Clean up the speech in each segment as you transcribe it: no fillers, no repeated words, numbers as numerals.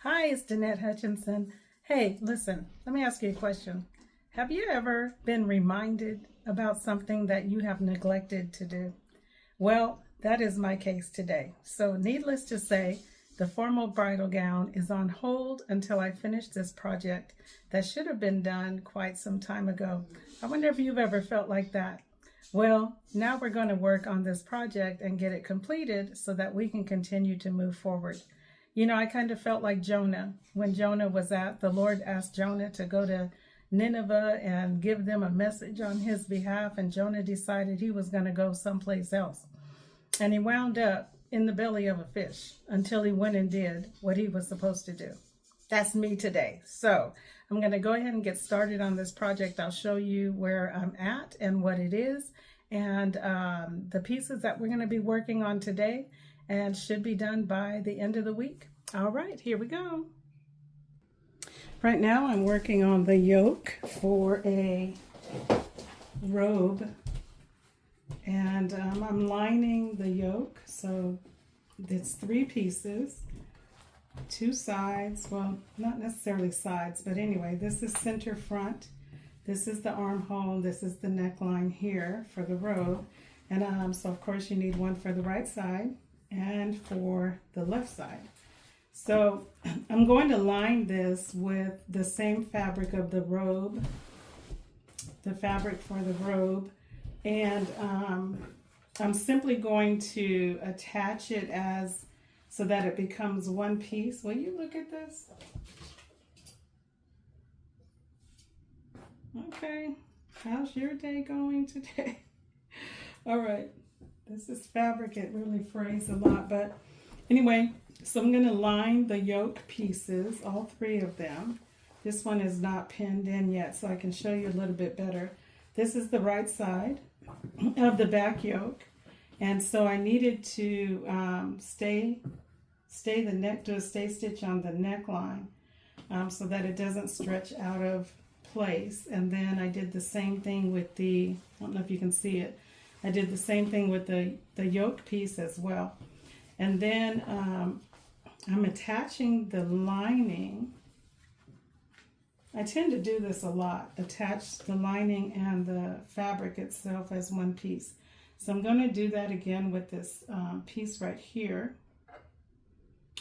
Hi, it's Danette Hutchinson. Hey, listen, let me ask you a question. Have you ever been reminded about something that you have neglected to do? Well, that is my case today. So, needless to say, the formal bridal gown is on hold until I finish this project that should have been done quite some time ago. I wonder if you've ever felt like that. Well, now we're going to work on this project and get it completed so that we can continue to move forward. You know, I kind of felt like Jonah. When Jonah the Lord asked Jonah to go to Nineveh and give them a message on his behalf, and Jonah decided he was going to go someplace else. And he wound up in the belly of a fish until he went and did what he was supposed to do. That's me today. So I'm going to go ahead and get started on this project. I'll show you where I'm at and what it is, and the pieces that we're going to be working on today, and should be done by the end of the week. All right, here we go. Right now I'm working on the yoke for a robe, and I'm lining the yoke. So it's 3 pieces, 2 sides, well, not necessarily sides, but anyway, this is center front, this is the armhole, this is the neckline here for the robe, and so of course you need one for the right side and for the left side. So I'm going to line this with the same fabric of the robe, the fabric for the robe, and I'm simply going to attach it so that it becomes one piece. Will you look at this? Okay, how's your day going today? All right. This is fabric, it really frays a lot, but anyway, so I'm going to line the yoke pieces, all 3 of them. This one is not pinned in yet, so I can show you a little bit better. This is the right side of the back yoke, and so I needed to do a stay stitch on the neckline so that it doesn't stretch out of place. And then I did the same thing with I don't know if you can see it, I did the same thing with the yoke piece as well. And then I'm attaching the lining. I tend to do this a lot, attach the lining and the fabric itself as one piece. So I'm going to do that again with this piece right here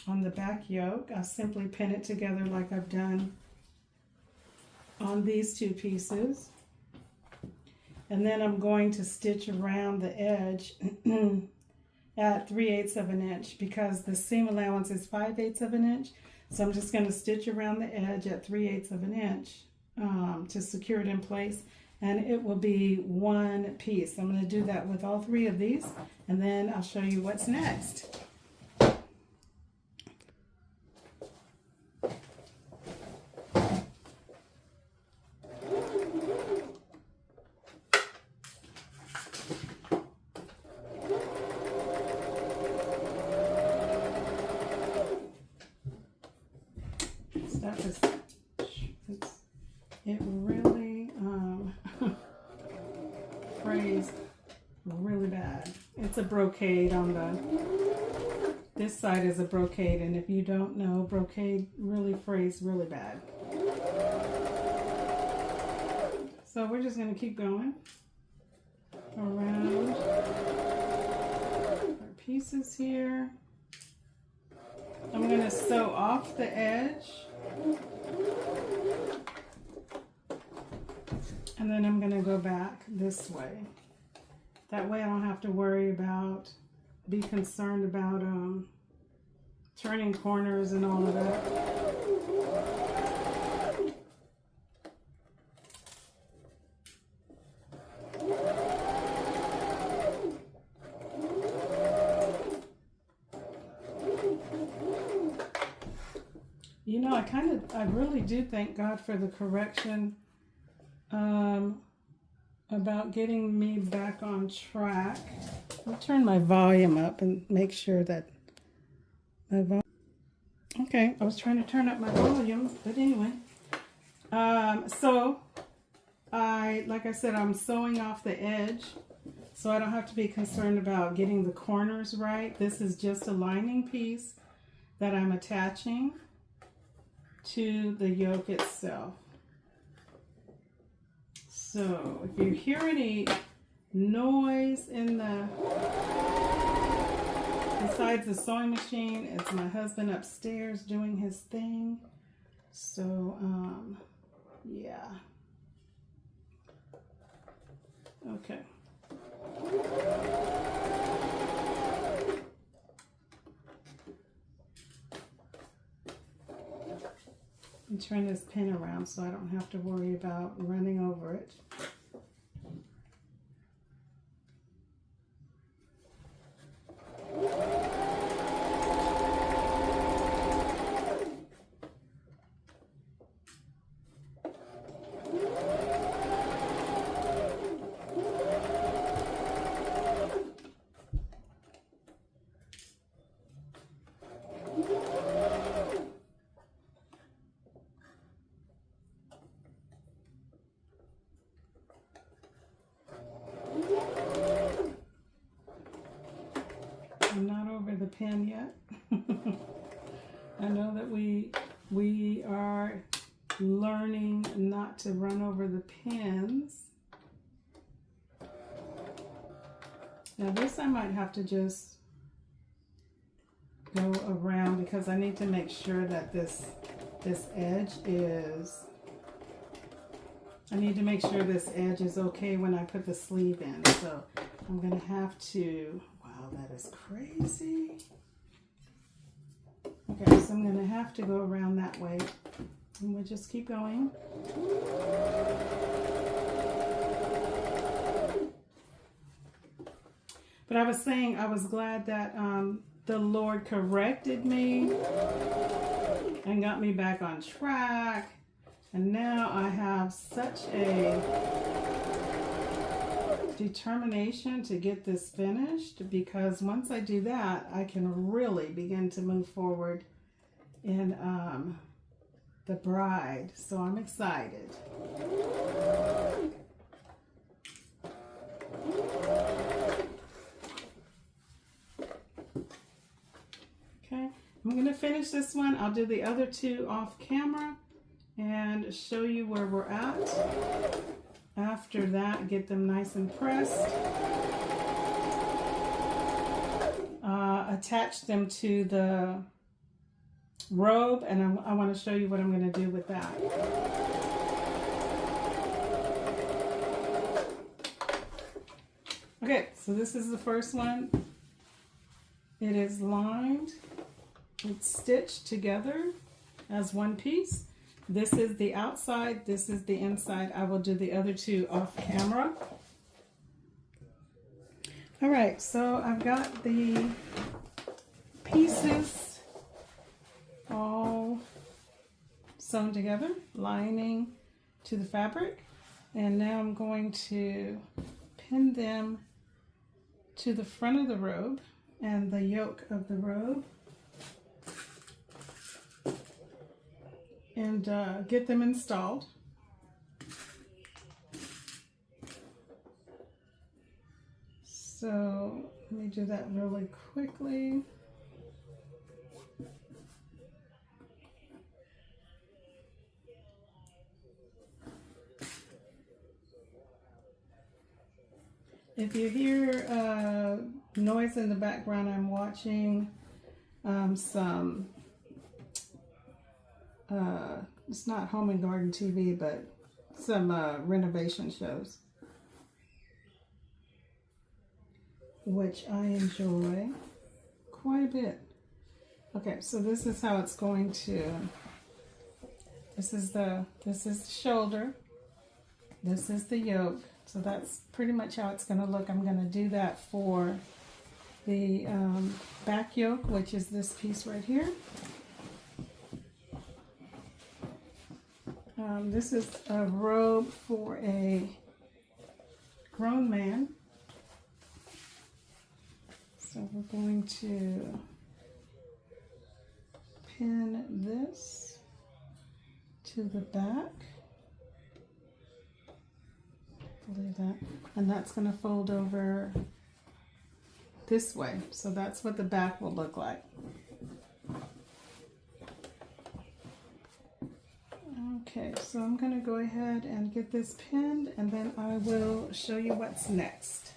on the back yoke. I'll simply pin it together like I've done on these 2 pieces. And then I'm going to stitch around the edge at 3/8 of an inch because the seam allowance is 5/8 of an inch. So I'm just going to stitch around the edge at 3/8 of an inch to secure it in place, and it will be one piece. I'm going to do that with all 3 of these, and then I'll show you what's next. It really frays really bad. It's a brocade on this side is a brocade, and if you don't know, brocade really frays really bad. So we're just going to keep going around our pieces here. I'm going to sew off the edge, and then I'm going to go back this way. That way I don't have to be concerned about turning corners and all of that. You know, I really do thank God for the correction about getting me back on track. I'll turn my volume up and make sure that my volume. Okay, I was trying to turn up my volume, but anyway. So like I said, I'm sewing off the edge so I don't have to be concerned about getting the corners right. This is just a lining piece that I'm attaching. to the yoke itself. So if you hear any noise in the, besides the sewing machine, it's my husband upstairs doing his thing. So, yeah. Okay. And turn this pin around so I don't have to worry about running over it. I'm not over the pin yet. I know that we are learning not to run over the pins. Now this I might have to just go around because I need to make sure that this edge is, I need to make sure this edge is okay when I put the sleeve in. So I'm gonna have to, wow, that is crazy. Okay, so I'm gonna have to go around that way. And we'll just keep going. But I was saying, I was glad that the Lord corrected me and got me back on track. And now I have such a determination to get this finished, because once I do that, I can really begin to move forward in the bride. So I'm excited. Okay, I'm going to finish this one. I'll do the other two off camera and show you where we're at. After that, get them nice and pressed. Attach them to the robe, and I want to show you what I'm going to do with that. Okay, so this is the first one. It is lined. It's stitched together as one piece. This is the outside, this is the inside. I will do the other two off camera. All right, so I've got the pieces all sewn together, lining to the fabric. And now I'm going to pin them to the front of the robe and the yoke of the robe. And get them installed. So let me do that really quickly. If you hear noise in the background, I'm watching some it's not home and garden TV, but some renovation shows, which I enjoy quite a bit. Okay, so this is how it's going to, this is the shoulder, this is the yoke, so that's pretty much how it's going to look. I'm going to do that for the back yoke, which is this piece right here. This is a robe for a grown man. So we're going to pin this to the back. Believe that. And that's going to fold over this way. So that's what the back will look like. Okay, so I'm going to go ahead and get this pinned, and then I will show you what's next.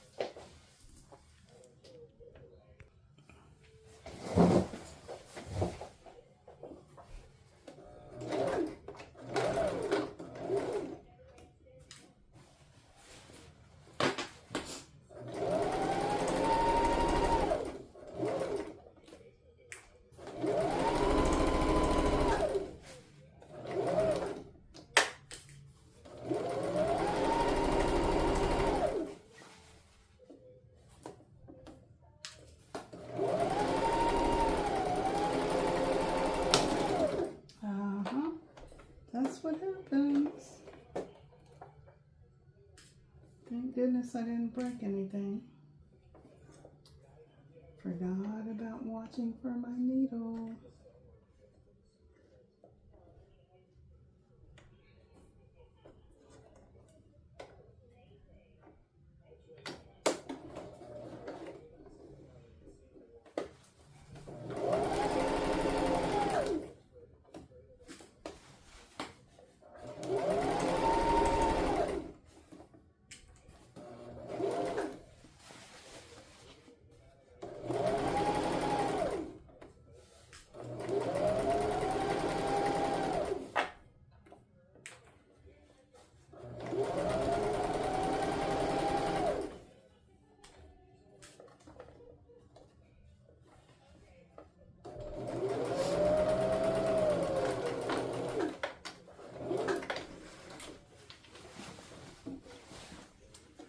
That's what happens. Thank goodness I didn't break anything. Forgot about watching for my needle.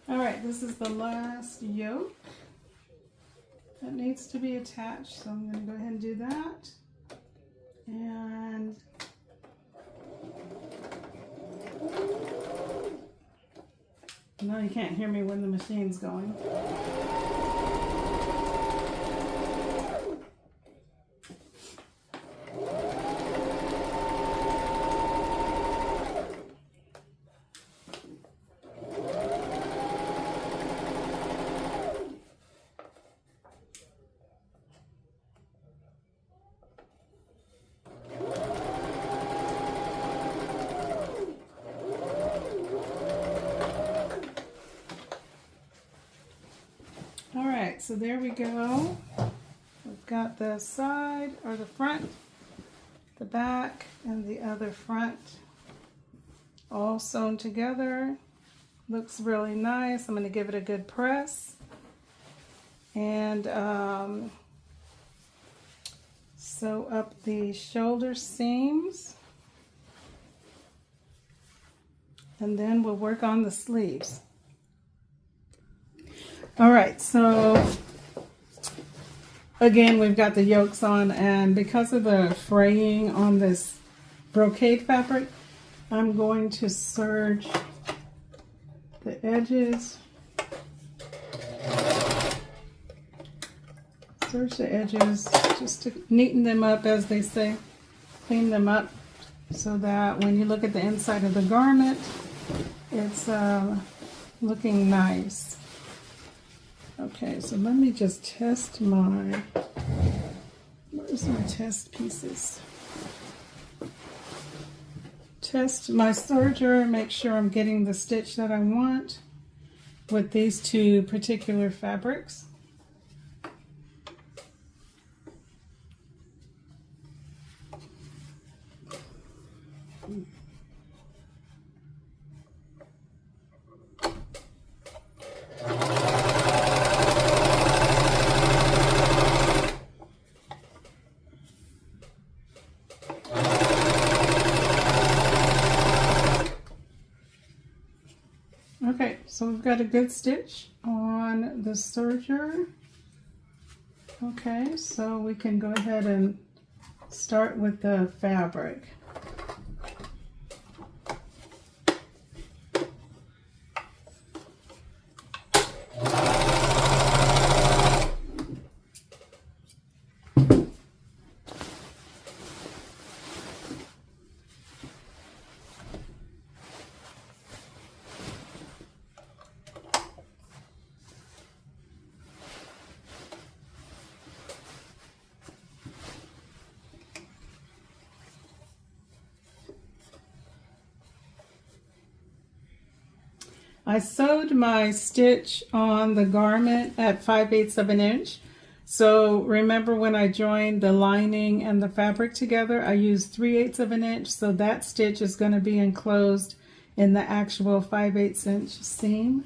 All right, this is the last yoke that needs to be attached, so I'm going to go ahead and do that. And no, you can't hear me when the machine's going. So there we go. We've got the side or the front, the back, and the other front all sewn together. Looks really nice. I'm going to give it a good press and sew up the shoulder seams, and then we'll work on the sleeves. All right, so again, we've got the yokes on, and because of the fraying on this brocade fabric, I'm going to serge the edges. Serge the edges just to neaten them up, as they say, clean them up, so that when you look at the inside of the garment, it's looking nice. Okay, so let me just test my, where's my test pieces? Test my serger, make sure I'm getting the stitch that I want with these two particular fabrics. Okay, so we've got a good stitch on the serger. Okay, so we can go ahead and start with the fabric. I sewed my stitch on the garment at 5/8 of an inch. So remember when I joined the lining and the fabric together, I used 3/8 of an inch. So that stitch is going to be enclosed in the actual 5/8 inch seam.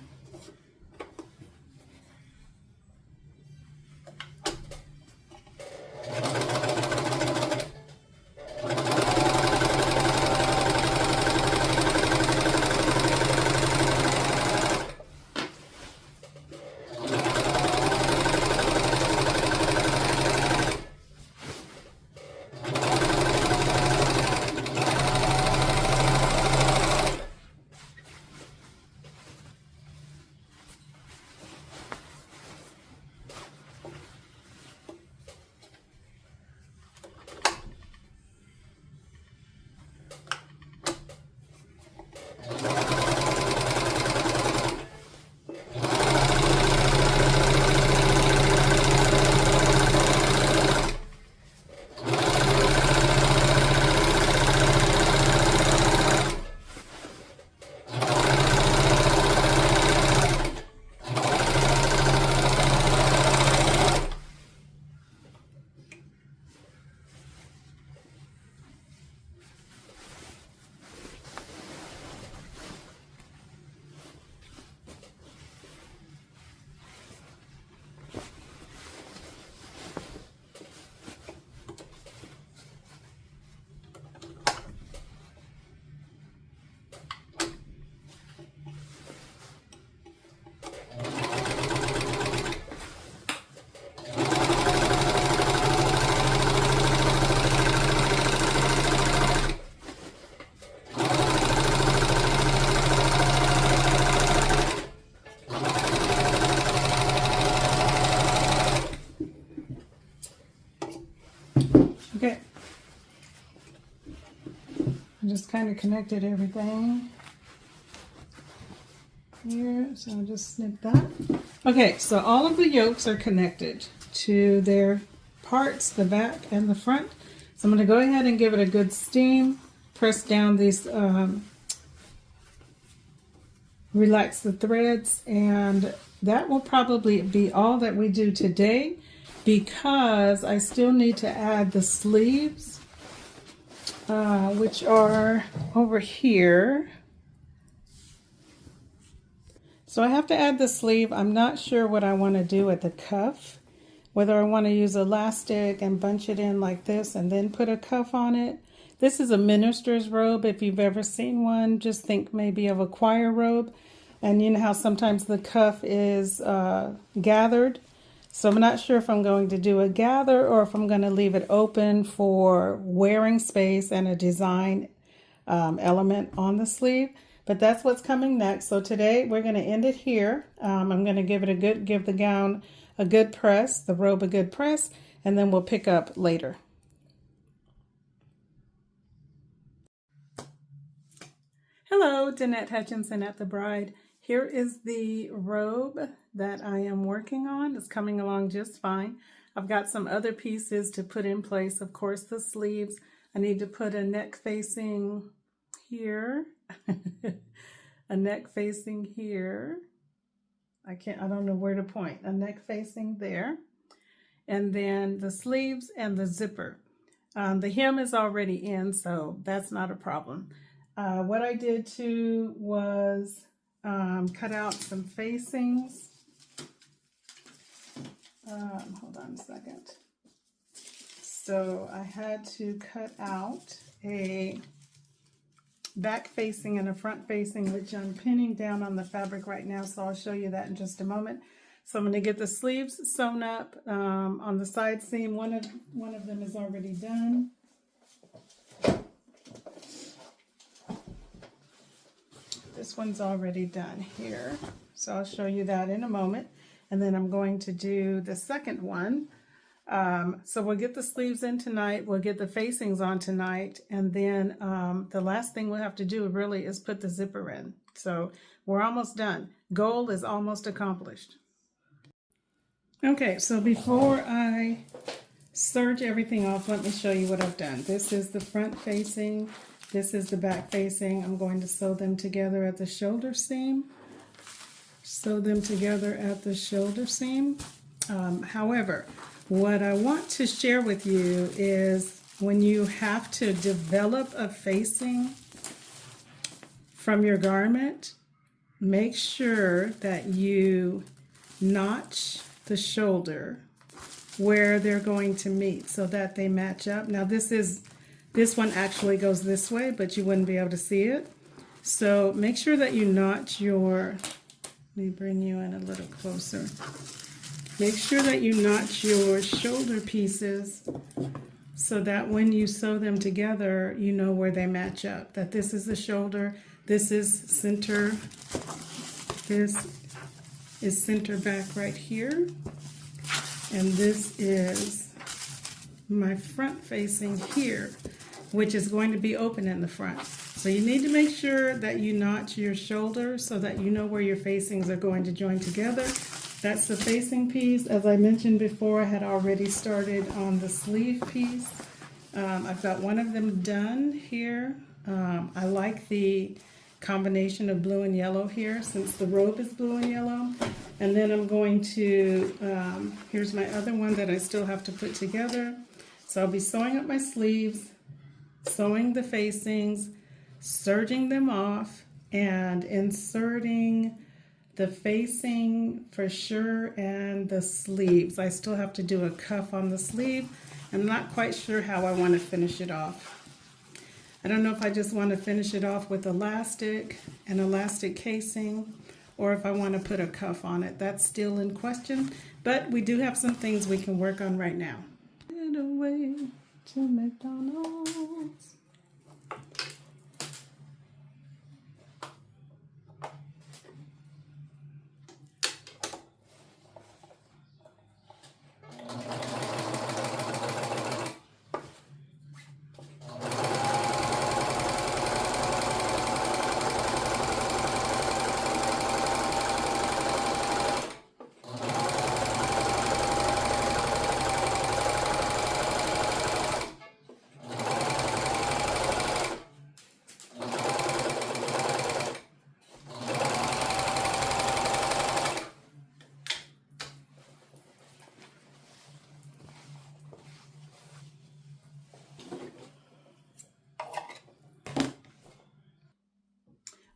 Okay, I just kind of connected everything here, so I'll just snip that. Okay, so all of the yolks are connected to their parts, the back and the front. So I'm going to go ahead and give it a good steam, press down these, relax the threads, and that will probably be all that we do today, because I still need to add the sleeves, which are over here. So I have to add the sleeve. I'm not sure what I want to do at the cuff, whether I want to use elastic and bunch it in like this and then put a cuff on it. This is a minister's robe. If you've ever seen one, just think maybe of a choir robe. And you know how sometimes the cuff is gathered. So I'm not sure if I'm going to do a gather or if I'm going to leave it open for wearing space and a design element on the sleeve. But that's what's coming next. So today we're going to end it here. I'm going to give the gown a good press, the robe a good press, and then we'll pick up later. Hello, Danette Hutchinson at The Bride. Here is the robe that I am working on. It's coming along just fine. I've got some other pieces to put in place. Of course, the sleeves. I need to put a neck facing here. A neck facing here. I don't know where to point. A neck facing there. And then the sleeves and the zipper. The hem is already in, so that's not a problem. What I did too was cut out some facings. Hold on a second. So I had to cut out a back facing and a front facing, which I'm pinning down on the fabric right now, so I'll show you that in just a moment. So I'm going to get the sleeves sewn up on the side seam. One of them is already done. This one's already done here, so I'll show you that in a moment. And then I'm going to do the second one. So we'll get the sleeves in tonight, we'll get the facings on tonight, and then the last thing we'll have to do really is put the zipper in. So we're almost done. Goal is almost accomplished. Okay, so before I serge everything off, let me show you what I've done. This is the front facing. This is the back facing. I'm going to sew them together at the shoulder seam. sew them together at the shoulder seam. However, what I want to share with you is when you have to develop a facing from your garment, make sure that you notch the shoulder where they're going to meet so that they match up. Now this one actually goes this way, but you wouldn't be able to see it. So make sure that you notch your, let me bring you in a little closer. Make sure that you notch your shoulder pieces so that when you sew them together, you know where they match up. That this is the shoulder, this is center, this is center back right here, and this is my front facing here, which is going to be open in the front. So you need to make sure that you notch your shoulder so that you know where your facings are going to join together. That's the facing piece. As I mentioned before, I had already started on the sleeve piece. I've got one of them done here. I like the combination of blue and yellow here since the robe is blue and yellow. And then I'm going to, here's my other one that I still have to put together. So I'll be sewing up my sleeves, sewing the facings, serging them off, and inserting the facing for sure and the sleeves. I still have to do a cuff on the sleeve. I'm not quite sure how I want to finish it off. I don't know if I just want to finish it off with elastic and elastic casing, or if I want to put a cuff on it. That's still in question, but we do have some things we can work on right now. Get away to McDonald's.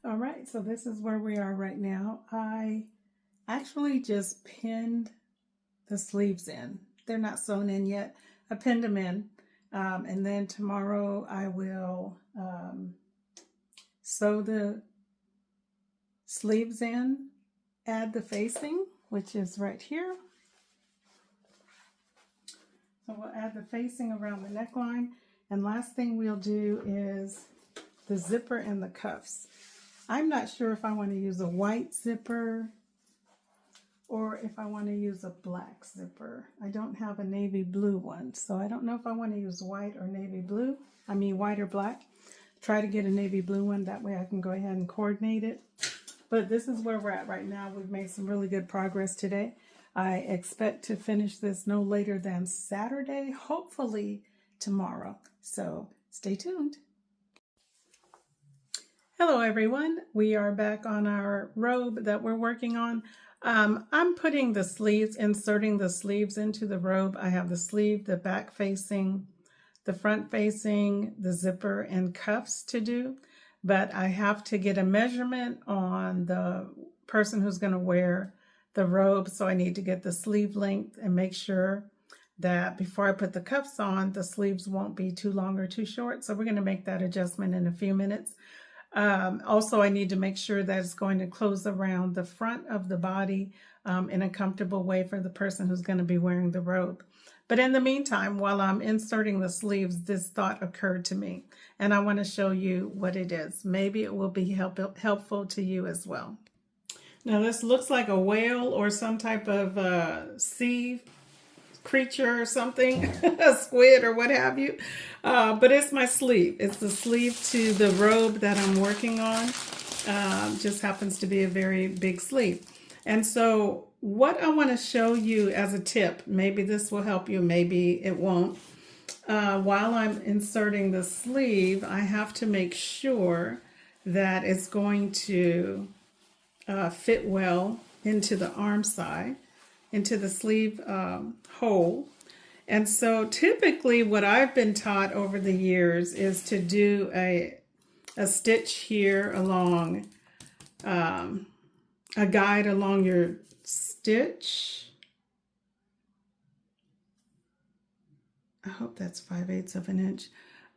All right, so this is where we are right now. I actually just pinned the sleeves in. They're not sewn in yet. I pinned them in. And then tomorrow I will sew the sleeves in, add the facing, which is right here. So we'll add the facing around the neckline. And last thing we'll do is the zipper and the cuffs. I'm not sure if I want to use a white zipper or if I want to use a black zipper. I don't have a navy blue one, so I don't know if I want to use white or navy blue. I mean white or black. Try to get a navy blue one, that way I can go ahead and coordinate it. But this is where we're at right now. We've made some really good progress today. I expect to finish this no later than Saturday, hopefully tomorrow. So stay tuned. Hello everyone, we are back on our robe that we're working on. I'm putting the sleeves, inserting the sleeves into the robe. I have the sleeve, the back facing, the front facing, the zipper and cuffs to do, but I have to get a measurement on the person who's going to wear the robe, so I need to get the sleeve length and make sure that before I put the cuffs on, the sleeves won't be too long or too short. So we're going to make that adjustment in a few minutes. Also, I need to make sure that it's going to close around the front of the body in a comfortable way for the person who's going to be wearing the robe. But in the meantime, while I'm inserting the sleeves, this thought occurred to me, and I want to show you what it is. Maybe it will be helpful to you as well. Now, this looks like a whale or some type of sea creature or something, a squid or what have you, but it's my sleeve. It's the sleeve to the robe that I'm working on. Just happens to be a very big sleeve. And so what I want to show you as a tip, maybe this will help you, maybe it won't. While I'm inserting the sleeve, I have to make sure that it's going to fit well into the arm side, into the sleeve hole. And so typically what I've been taught over the years is to do a stitch here along, a guide along your stitch. I hope that's 5/8 of an inch.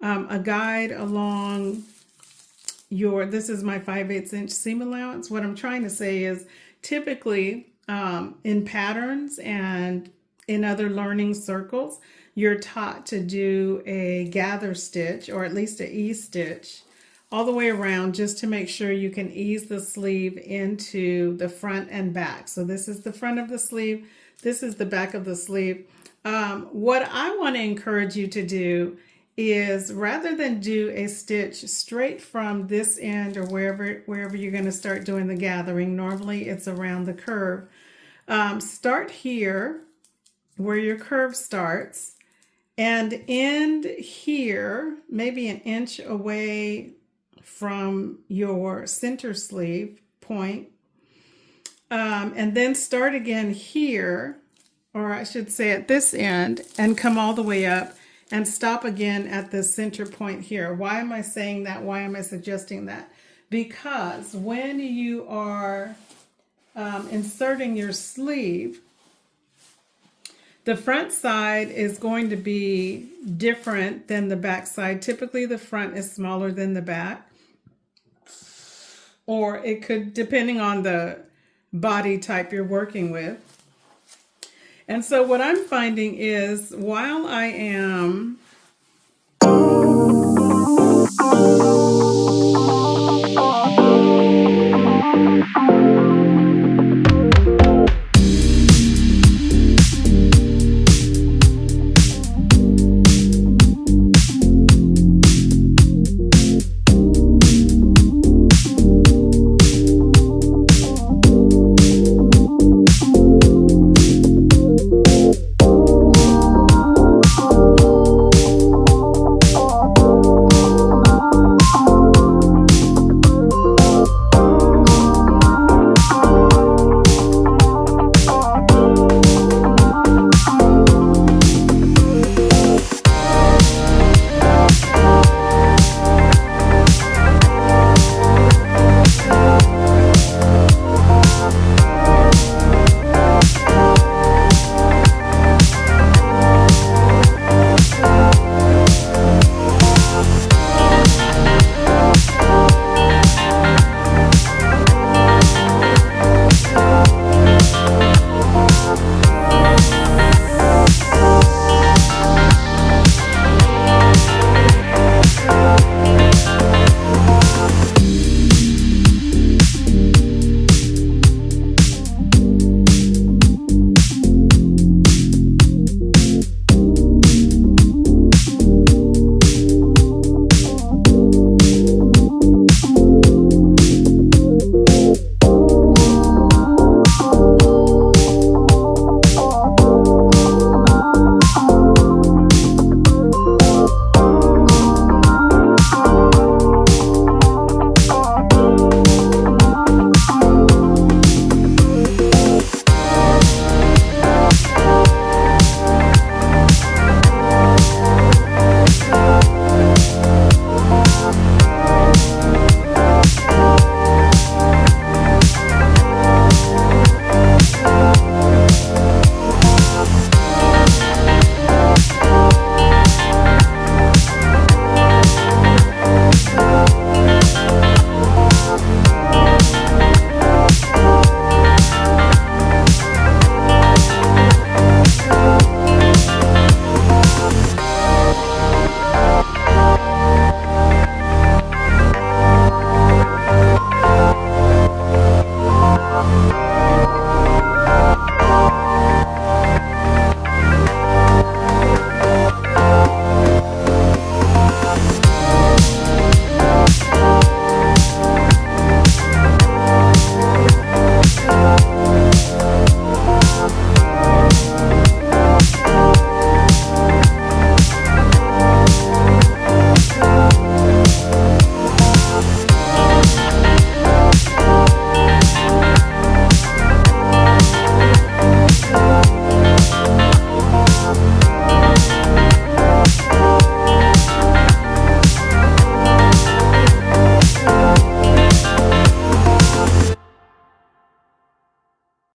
A guide along your, this is my 5/8 inch seam allowance. What I'm trying to say is typically in patterns and in other learning circles, you're taught to do a gather stitch, or at least an ease stitch, all the way around, just to make sure you can ease the sleeve into the front and back. So this is the front of the sleeve, this is the back of the sleeve. What I want to encourage you to do is, rather than do a stitch straight from this end or wherever you're going to start doing the gathering, normally it's around the curve, start here where your curve starts and end here, maybe an inch away from your center sleeve point, and then start again here, or I should say at this end, and come all the way up and stop again at the center point here. Why am I saying that? Why am I suggesting that? Because when you are inserting your sleeve, the front side is going to be different than the back side. Typically the front is smaller than the back, or it could, depending on the body type you're working with. And so what I'm finding is, while I am